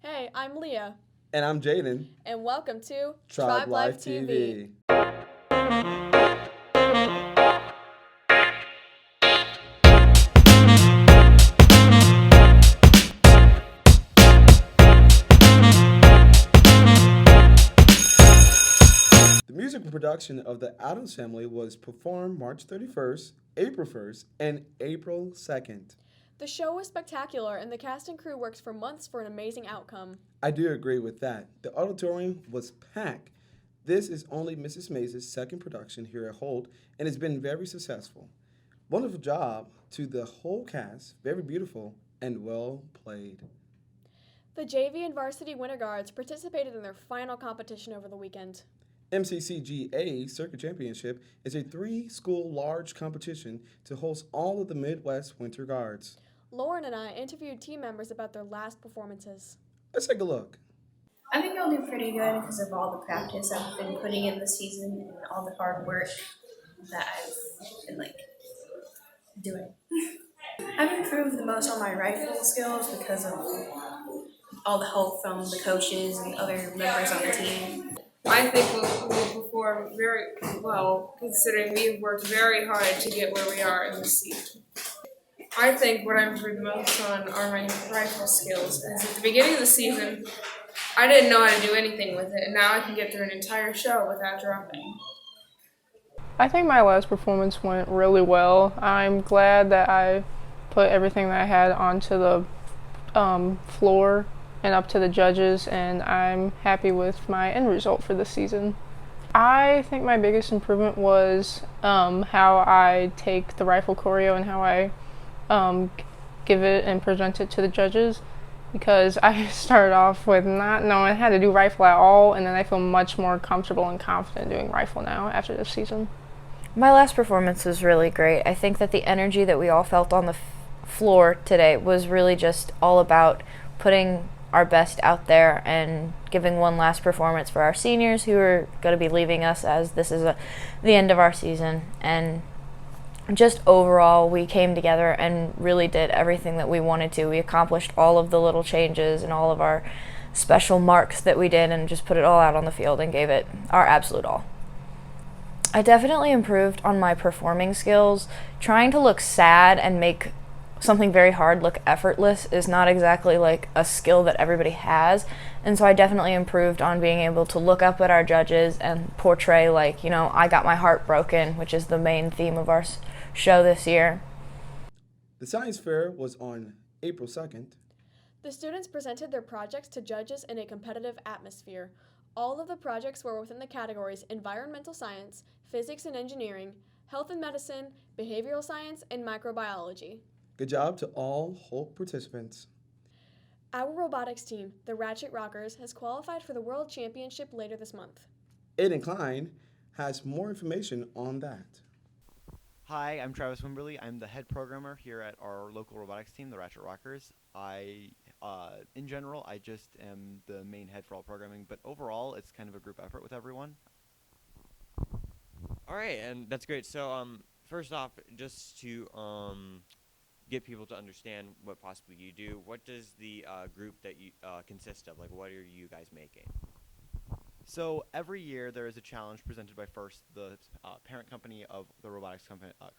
Hey, I'm Leah, And I'm Jaden. and welcome to Tribe Life TV. The music production of the Addams Family was performed March 31st, April 1st, and April 2nd. The show was spectacular, and the cast and crew worked for months for an amazing outcome. I do agree with that. The auditorium was packed. This is only Mrs. Mays' second production here at Holt, and it's been very successful. Wonderful job to the whole cast, very beautiful and well played. The JV and varsity Winter Guards participated in their final competition over the weekend. MCCGA Circuit Championship is a three-school large competition to host all of the Midwest Winter Guards. Lauren and I interviewed team members about their last performances. Let's take a look. I think I'll do pretty good because of all the practice I've been putting in this season and all the hard work that I've been doing. I've improved the most on my rifle skills because of all the help from the coaches and other members on the team. I think we'll perform very well, considering we've worked very hard to get where we are in this season. I think what I've improved the most on are my rifle skills. As at the beginning of the season, I didn't know how to do anything with it, and now I can get through an entire show without dropping. I think my last performance went really well. I'm glad that I put everything that I had onto the floor and up to the judges, and I'm happy with my end result for this season. I think my biggest improvement was how I take the rifle choreo and how I give it and present it to the judges, because I started off with not knowing how to do rifle at all, and then I feel much more comfortable and confident doing rifle now after this season. My last performance was really great. I think that the energy that we all felt on the floor today was really just all about putting our best out there and giving one last performance for our seniors who are going to be leaving us, as this is the end of our season. And just overall, we came together and really did everything that we wanted to. We accomplished all of the little changes and all of our special marks that we did, and just put it all out on the field and gave it our absolute all. I definitely improved on my performing skills. Trying to look sad and make something very hard look effortless is not exactly a skill that everybody has, and so I definitely improved on being able to look up at our judges and portray I got my heart broken, which is the main theme of our show this year. The science fair was on April 2nd. The students presented their projects to judges in a competitive atmosphere. All of the projects were within the categories environmental science, physics and engineering, health and medicine, behavioral science, and microbiology. Good job to all Holt participants. Our robotics team, the Ratchet Rockers, has qualified for the World Championship later this month. Aiden Klein has more information on that. Hi, I'm Travis Wimberly. I'm the head programmer here at our local robotics team, the Ratchet Rockers. In general, I just am the main head for all programming, but overall, it's kind of a group effort with everyone. All right, and that's great. So, first off, just to get people to understand what possibly you do, what does the group that you consist of? What are you guys making? So every year there is a challenge presented by FIRST, the parent company of the robotics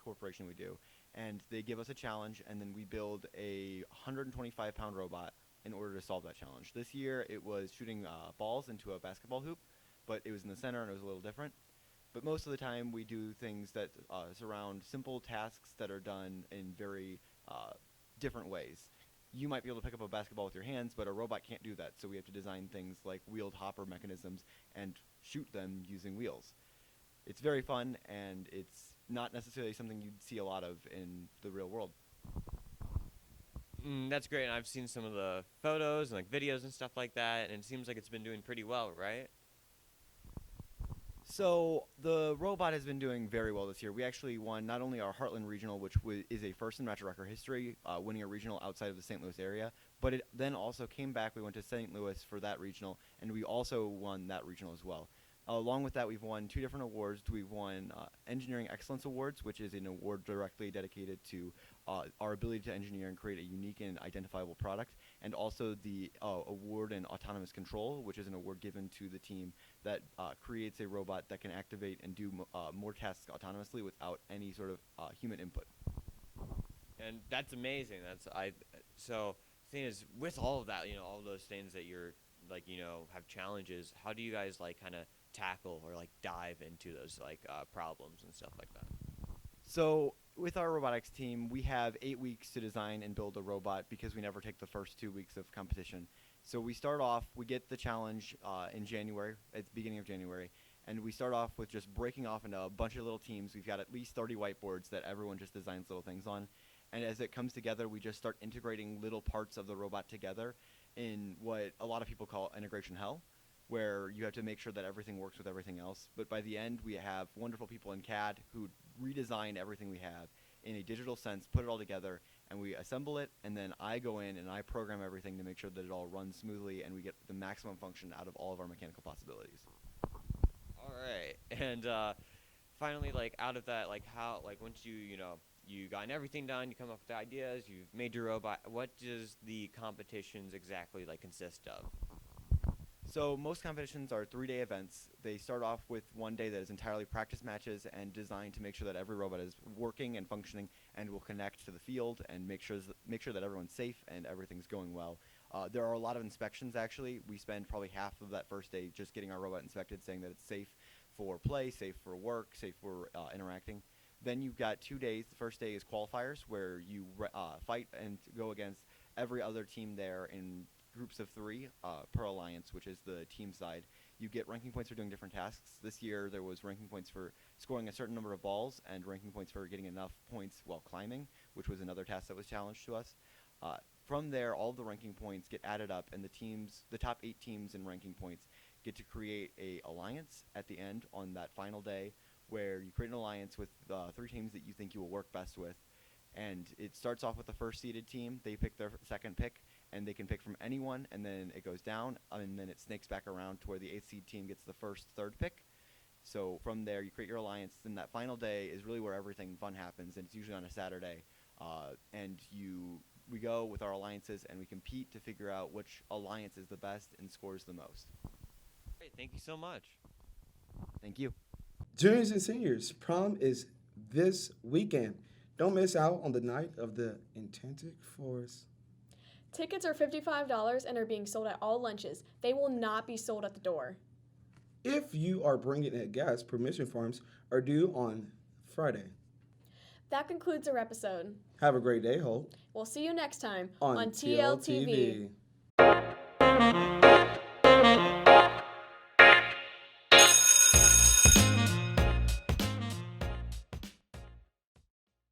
corporation we do, and they give us a challenge, and then we build a 125-pound robot in order to solve that challenge. This year it was shooting balls into a basketball hoop, but it was in the center and it was a little different. But most of the time we do things that surround simple tasks that are done in very different ways. You might be able to pick up a basketball with your hands, but a robot can't do that, so we have to design things like wheeled hopper mechanisms and shoot them using wheels. It's very fun, and it's not necessarily something you'd see a lot of in the real world. That's great, and I've seen some of the photos and videos and stuff like that, and it seems like it's been doing pretty well, right? So the robot has been doing very well this year. We actually won not only our Heartland Regional, which is a first in Ratchet Rocker history, winning a regional outside of the St. Louis area, but it then also came back. We went to St. Louis for that regional, and we also won that regional as well. Along with that, we've won 2 different awards. We've won Engineering Excellence Awards, which is an award directly dedicated to our ability to engineer and create a unique and identifiable product. and also the award in autonomous control, which is an award given to the team that creates a robot that can activate and do more tasks autonomously without any sort of human input. And that's amazing. So the thing is, with all of that, all those things that you're like, have challenges. How do you guys like kind of tackle or like dive into those like problems and stuff like that? So with our robotics team, we have 8 weeks to design and build a robot because we never take the first 2 weeks of competition. So we start off, we get the challenge in January, at the beginning of January, and we start off with just breaking off into a bunch of little teams. We've got at least 30 whiteboards that everyone just designs little things on. And as it comes together, we just start integrating little parts of the robot together in what a lot of people call integration hell, where you have to make sure that everything works with everything else. But by the end, we have wonderful people in CAD who redesign everything we have in a digital sense, put it all together, and we assemble it, and then I go in and I program everything to make sure that it all runs smoothly and we get the maximum function out of all of our mechanical possibilities. All right. And finally, like out of that, like how, like once you gotten everything done, you come up with the ideas, you've made your robot, what does the competitions exactly like consist of? So most competitions are 3-day events. They start off with one day that is entirely practice matches and designed to make sure that every robot is working and functioning and will connect to the field and make sure that everyone's safe and everything's going well. There are a lot of inspections actually. We spend probably half of that first day just getting our robot inspected, saying that it's safe for play, safe for work, safe for interacting. Then you've got 2 days. The first day is qualifiers, where you fight and go against every other team there in groups of 3 per alliance, which is the team side. You get ranking points for doing different tasks. This year there was ranking points for scoring a certain number of balls and ranking points for getting enough points while climbing, which was another task that was challenged to us. From there, all of the ranking points get added up, and the top 8 teams in ranking points get to create a alliance at the end on that final day, where you create an alliance with 3 teams that you think you will work best with. And it starts off with the first seeded team. They pick their second pick, and they can pick from anyone, and then it goes down, and then it snakes back around to where the 8th seed team gets the third pick. So from there, you create your alliance. Then that final day is really where everything fun happens, and it's usually on a Saturday. We go with our alliances, and we compete to figure out which alliance is the best and scores the most. Great, thank you so much. Thank you. Juniors and seniors, prom is this weekend. Don't miss out on the night of the Enchanted Forest. Tickets are $55 and are being sold at all lunches. They will not be sold at the door. If you are bringing a guest, permission forms are due on Friday. That concludes our episode. Have a great day, Holt. We'll see you next time on TLTV. TLTV.